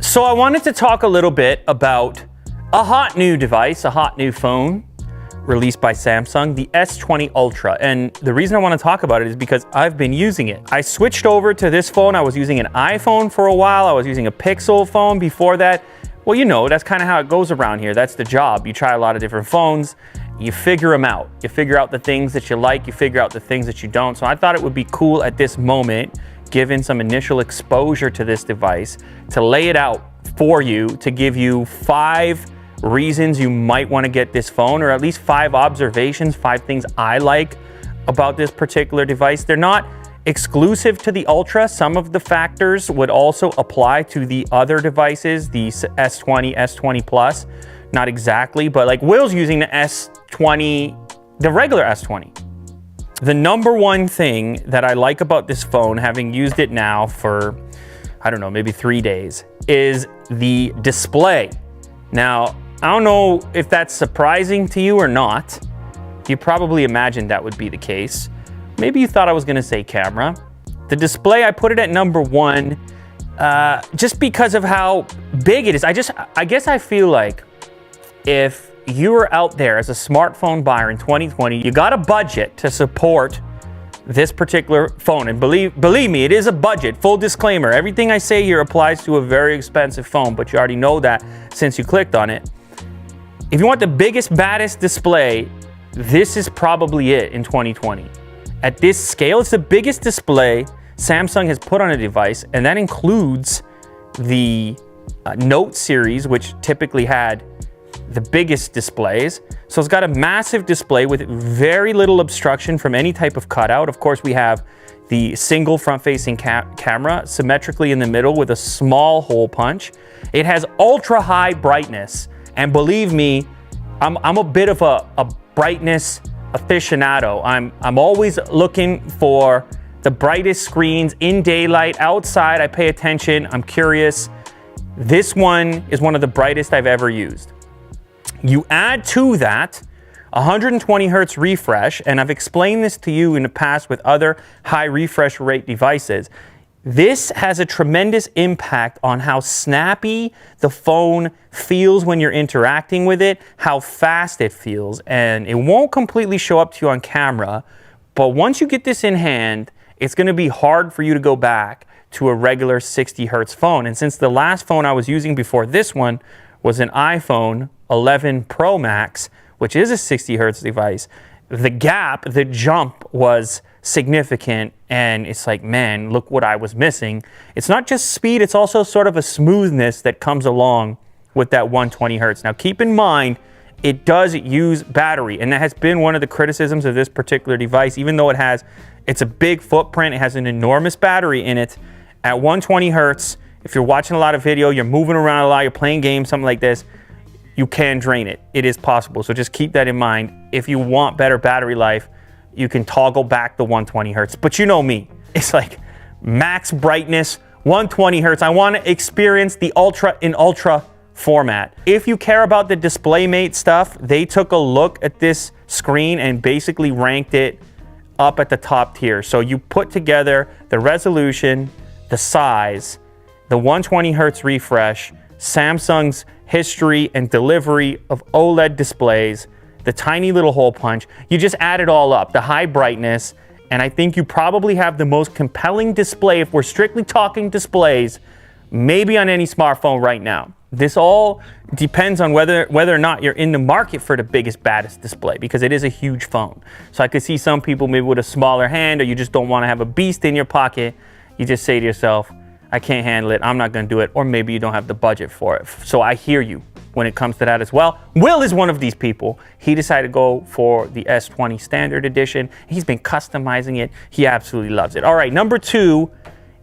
So I wanted to talk a little bit about a hot new device, a hot new phone released by Samsung, the S20 Ultra. And the reason I want to talk about it is because I've been using it. I switched over to this phone. I was using an iPhone for a while. I was using a Pixel phone before that. Well, you know, that's kind of how it goes around here. That's the job. You try a lot of different phones, you figure them out. You figure out the things that you like, you figure out the things that you don't. So I thought it would be cool at this moment, given some initial exposure to this device, to lay it out for you, to give you 5 reasons you might want to get this phone, or at least 5 observations, 5 things I like about this particular device. They're not exclusive to the Ultra. Some of the factors would also apply to the other devices, the S20, S20 Plus. Not exactly, but like Will's using the S20, the regular S20. The number one thing that I like about this phone, having used it now for, I don't know, maybe 3 days, is the display. Now, I don't know if that's surprising to you or not. You probably imagined that would be the case. Maybe you thought I was gonna say camera. The display, I put it at number 1, just because of how big it is. I guess I feel like if you were out there as a smartphone buyer in 2020, you got a budget to support this particular phone. And believe me, it is a budget. Full disclaimer, everything I say here applies to a very expensive phone, but you already know that since you clicked on it. If you want the biggest, baddest display, this is probably it in 2020. At this scale, it's the biggest display Samsung has put on a device, and that includes the Note series, which typically had the biggest displays. So it's got a massive display with very little obstruction from any type of cutout. Of course, we have the single front-facing camera symmetrically in the middle with a small hole punch. It has ultra-high brightness, and believe me, I'm a bit of a brightness aficionado. I'm always looking for the brightest screens in daylight, outside. I pay attention. I'm curious. This one is one of the brightest I've ever used. You add to that 120 hertz refresh, and I've explained this to you in the past with other high refresh rate devices. This has a tremendous impact on how snappy the phone feels when you're interacting with it, how fast it feels, and it won't completely show up to you on camera, but once you get this in hand, it's going to be hard for you to go back to a regular 60 hertz phone. And since the last phone I was using before this one was an iPhone 11 Pro Max, which is a 60 hertz device, the gap, the jump was significant, and it's like, man, look what I was missing. It's not just speed, it's also sort of a smoothness that comes along with that 120 hertz. Now keep in mind, it does use battery, and that has been one of the criticisms of this particular device. Even though it's a big footprint, it has an enormous battery in it. At 120 hertz, if you're watching a lot of video, you're moving around a lot, you're playing games, something like this, you can drain it. It is possible. So just keep that in mind. If you want better battery life, you can toggle back the 120 hertz. But you know me, it's like max brightness, 120 hertz. I want to experience the Ultra in Ultra format. If you care about the DisplayMate stuff, they took a look at this screen and basically ranked it up at the top tier. So you put together the resolution, the size, the 120 hertz refresh, Samsung's history and delivery of OLED displays, the tiny little hole punch. You just add it all up, the high brightness, and I think you probably have the most compelling display, if we're strictly talking displays, maybe on any smartphone right now. This all depends on whether or not you're in the market for the biggest, baddest display, because it is a huge phone. So I could see some people maybe with a smaller hand, or you just don't want to have a beast in your pocket. You just say to yourself, I can't handle it, I'm not going to do it, or maybe you don't have the budget for it. So I hear you when it comes to that as well. Will is one of these people. He decided to go for the S20 Standard Edition. He's been customizing it. He absolutely loves it. All right, number 2,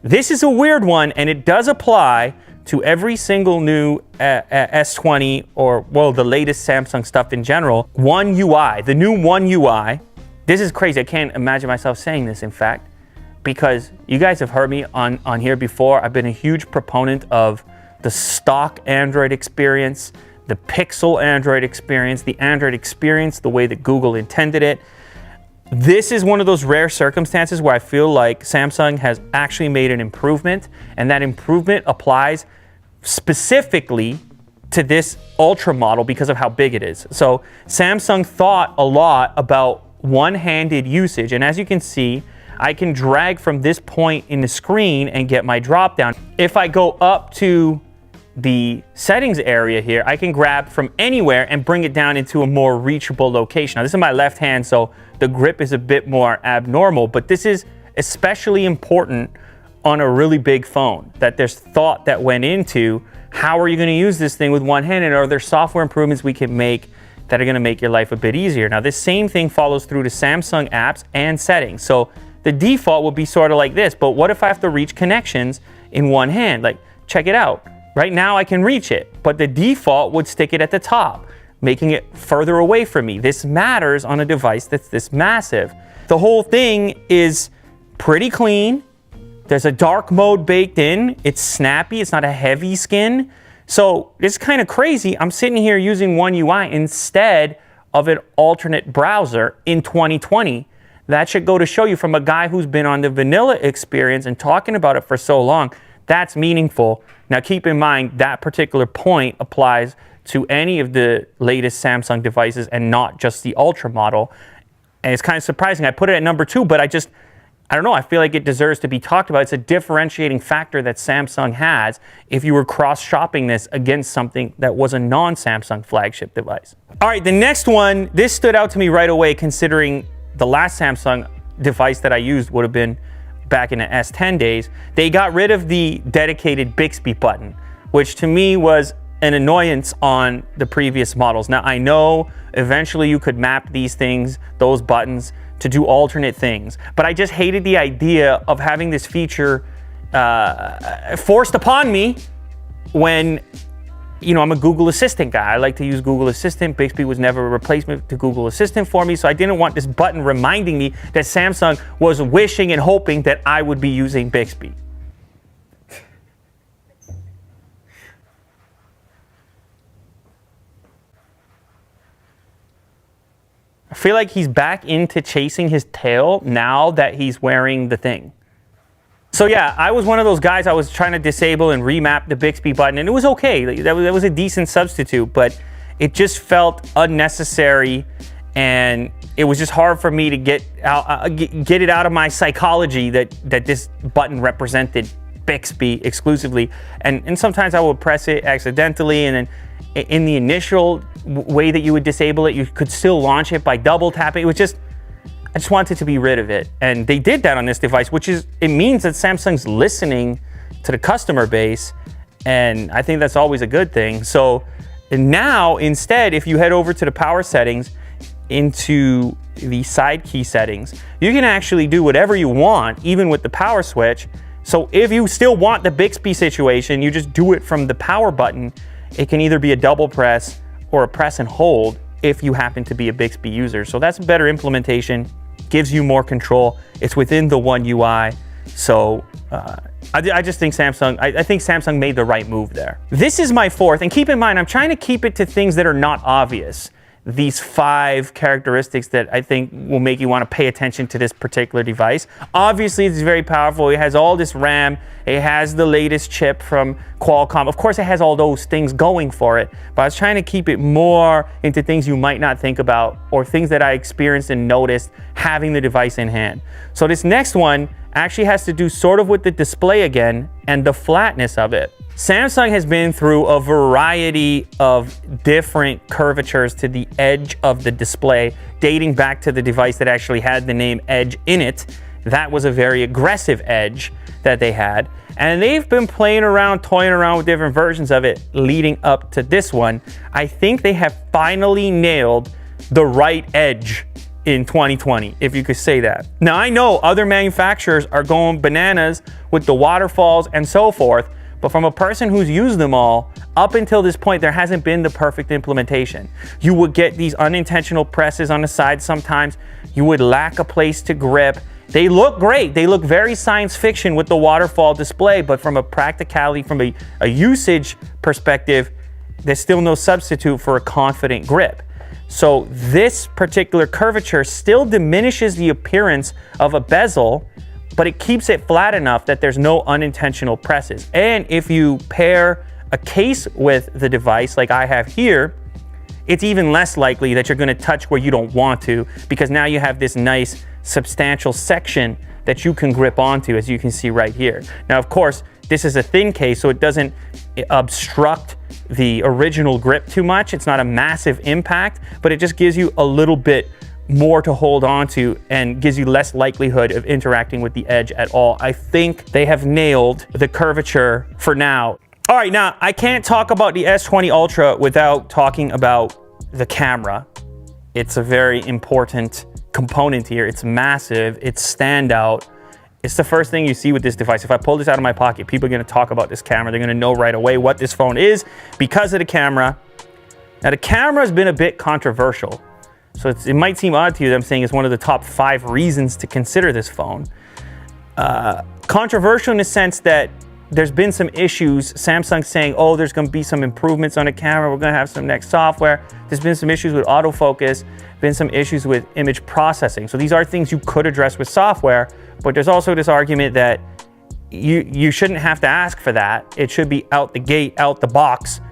this is a weird one, and it does apply to every single new S20, or, well, the latest Samsung stuff in general. One UI, the new One UI. This is crazy. I can't imagine myself saying this, in fact, because you guys have heard me on here before. I've been a huge proponent of the stock Android experience, the Pixel Android experience, the Android experience the way that Google intended it. This is one of those rare circumstances where I feel like Samsung has actually made an improvement, and that improvement applies specifically to this Ultra model because of how big it is. So Samsung thought a lot about one-handed usage, and as you can see, I can drag from this point in the screen and get my drop down. If I go up to the settings area here, I can grab from anywhere and bring it down into a more reachable location. Now this is my left hand, so the grip is a bit more abnormal, but this is especially important on a really big phone, that there's thought that went into how are you going to use this thing with one hand, and are there software improvements we can make that are going to make your life a bit easier. Now this same thing follows through to Samsung apps and settings. So the default will be sort of like this, but what if I have to reach connections in one hand? Like, check it out. Right now I can reach it, but the default would stick it at the top, making it further away from me. This matters on a device that's this massive. The whole thing is pretty clean. There's a dark mode baked in. It's snappy. It's not a heavy skin. So it's kind of crazy. I'm sitting here using One UI instead of an alternate browser in 2020. That should go to show you, from a guy who's been on the vanilla experience and talking about it for so long, that's meaningful. Now keep in mind that particular point applies to any of the latest Samsung devices and not just the Ultra model. And it's kind of surprising. I put it at number 2, but I don't know, I feel like it deserves to be talked about. It's a differentiating factor that Samsung has if you were cross-shopping this against something that was a non-Samsung flagship device. All right, the next one, this stood out to me right away considering the last Samsung device that I used would have been back in the S10 days. They got rid of the dedicated Bixby button, which to me was an annoyance on the previous models. Now I know eventually you could map these things, those buttons, to do alternate things, but I just hated the idea of having this feature forced upon me when, you know, I'm a Google Assistant guy. I like to use Google Assistant. Bixby was never a replacement to Google Assistant for me, so I didn't want this button reminding me that Samsung was wishing and hoping that I would be using Bixby. I feel like he's back into chasing his tail now that he's wearing the thing. So yeah, I was one of those guys. I was trying to disable and remap the Bixby button, and it was okay. That was a decent substitute, but it just felt unnecessary, and it was just hard for me to get it out of my psychology that this button represented Bixby exclusively. And sometimes I would press it accidentally, and then in the initial way that you would disable it, you could still launch it by double tapping. It was just, I just wanted to be rid of it. And they did that on this device, it means that Samsung's listening to the customer base. And I think that's always a good thing. So now instead, if you head over to the power settings into the side key settings, you can actually do whatever you want, even with the power switch. So if you still want the Bixby situation, you just do it from the power button. It can either be a double press or a press and hold if you happen to be a Bixby user. So that's a better implementation, gives you more control. It's within the One UI. So I just think I think Samsung made the right move there. This is my 4th, and keep in mind, I'm trying to keep it to things that are not obvious. These 5 characteristics that I think will make you want to pay attention to this particular device. Obviously, it's very powerful. It has all this RAM. It has the latest chip from Qualcomm. Of course, it has all those things going for it, but I was trying to keep it more into things you might not think about, or things that I experienced and noticed having the device in hand. So this next one actually has to do sort of with the display again and the flatness of it. Samsung has been through a variety of different curvatures to the edge of the display, dating back to the device that actually had the name Edge in it. That was a very aggressive edge that they had. And they've been playing around, toying around with different versions of it leading up to this one. I think they have finally nailed the right edge in 2020, if you could say that. Now, I know other manufacturers are going bananas with the waterfalls and so forth, but from a person who's used them all, up until this point, there hasn't been the perfect implementation. You would get these unintentional presses on the side sometimes. You would lack a place to grip. They look great. They look very science fiction with the waterfall display, but from a practicality, from a usage perspective, there's still no substitute for a confident grip. So this particular curvature still diminishes the appearance of a bezel, but it keeps it flat enough that there's no unintentional presses. And if you pair a case with the device like I have here, it's even less likely that you're going to touch where you don't want to, because now you have this nice substantial section that you can grip onto, as you can see right here. Now, of course, this is a thin case, so it doesn't obstruct the original grip too much. It's not a massive impact, but it just gives you a little bit more to hold on to and gives you less likelihood of interacting with the edge at all. I think they have nailed the curvature for now. All right, now I can't talk about the S20 Ultra without talking about the camera. It's a very important component here. It's massive, it's standout. It's the first thing you see with this device. If I pull this out of my pocket, people are gonna talk about this camera. They're gonna know right away what this phone is because of the camera. Now, the camera has been a bit controversial. So it might seem odd to you that I'm saying it's one of the top 5 reasons to consider this phone. Controversial in the sense that there's been some issues. Samsung saying, oh, there's going to be some improvements on the camera. We're going to have some next software. There's been some issues with autofocus, been some issues with image processing. So these are things you could address with software, but there's also this argument that you shouldn't have to ask for that. It should be out the gate, out the box,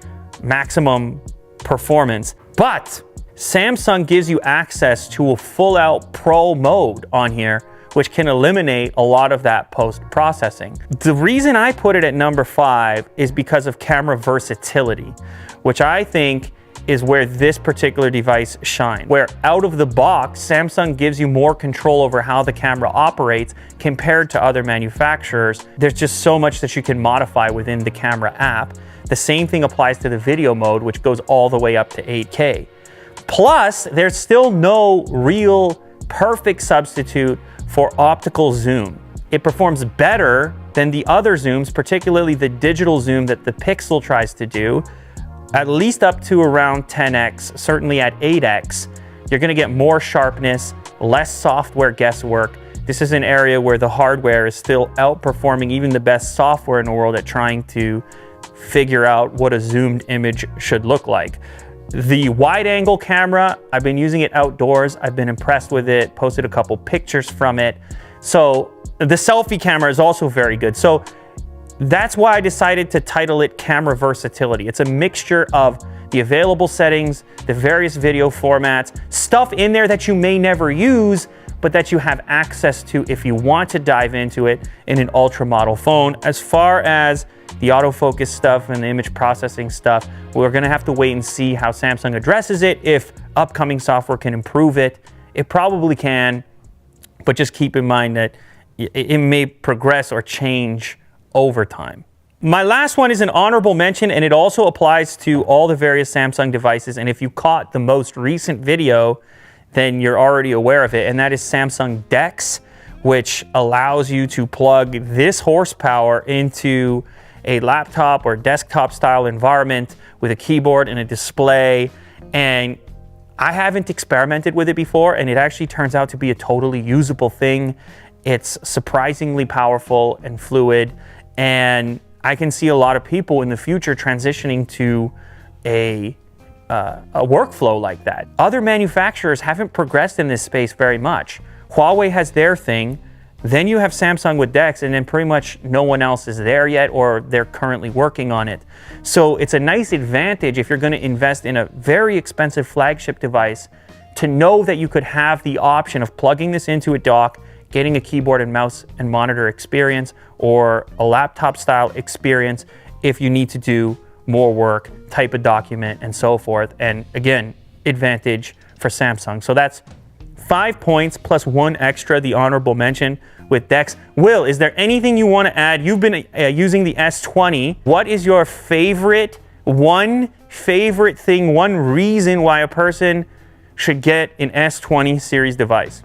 maximum performance. But Samsung gives you access to a full-out pro mode on here, which can eliminate a lot of that post-processing. The reason I put it at number 5 is because of camera versatility, which I think is where this particular device shines. Where out of the box, Samsung gives you more control over how the camera operates compared to other manufacturers. There's just so much that you can modify within the camera app. The same thing applies to the video mode, which goes all the way up to 8K. Plus, there's still no real perfect substitute for optical zoom. It performs better than the other zooms, particularly the digital zoom that the Pixel tries to do, at least up to around 10x, certainly at 8x. You're gonna get more sharpness, less software guesswork. This is an area where the hardware is still outperforming even the best software in the world at trying to figure out what a zoomed image should look like. The wide angle camera, I've been using it outdoors. I've been impressed with it, posted a couple pictures from it. So the selfie camera is also very good. So that's why I decided to title it Camera Versatility. It's a mixture of the available settings, the various video formats, stuff in there that you may never use, but that you have access to if you want to dive into it in an ultra model phone. As far as the autofocus stuff and the image processing stuff, we're gonna have to wait and see how Samsung addresses it. If upcoming software can improve it, it probably can, but just keep in mind that it may progress or change over time. My last one is an honorable mention, and it also applies to all the various Samsung devices. And if you caught the most recent video, then you're already aware of it, and that is Samsung DeX, which allows you to plug this horsepower into a laptop or desktop style environment with a keyboard and a display. And I haven't experimented with it before, and it actually turns out to be a totally usable thing. It's surprisingly powerful and fluid, and I can see a lot of people in the future transitioning to a workflow like that. Other manufacturers haven't progressed in this space very much. Huawei has their thing, then you have Samsung with DeX, and then pretty much no one else is there yet, or they're currently working on it. So it's a nice advantage if you're going to invest in a very expensive flagship device to know that you could have the option of plugging this into a dock, getting a keyboard and mouse and monitor experience, or a laptop style experience if you need to do more work, type a document, and so forth. And again, advantage for Samsung. So that's 5 points plus 1 extra, the honorable mention with DeX. Will, is there anything you want to add? You've been using the S20. What is your one favorite thing, one reason why a person should get an S20 series device?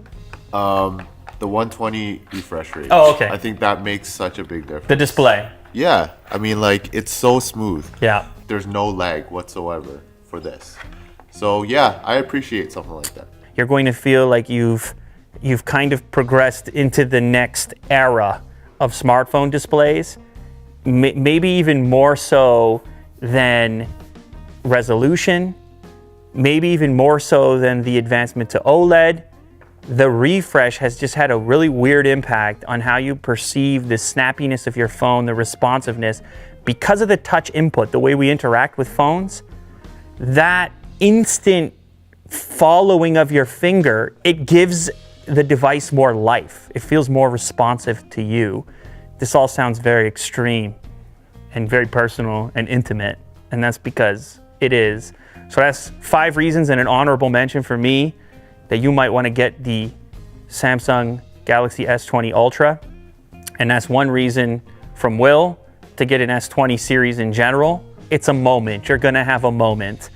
The 120 refresh rate. Oh, okay. I think that makes such a big difference. The display. Yeah, I mean, like, it's so smooth. Yeah. There's no lag whatsoever for this. So yeah, I appreciate something like that. You're going to feel like you've kind of progressed into the next era of smartphone displays, maybe even more so than resolution, maybe even more so than the advancement to OLED. The refresh has just had a really weird impact on how you perceive the snappiness of your phone, the responsiveness. because of the touch input, the way we interact with phones, that instant following of your finger, it gives the device more life. It feels more responsive to you. This all sounds very extreme and very personal and intimate, and that's because it is. So that's 5 reasons and an honorable mention for me that you might want to get the Samsung Galaxy S20 Ultra. And that's 1 reason from Will to get an S20 series in general. It's a moment. You're gonna have a moment.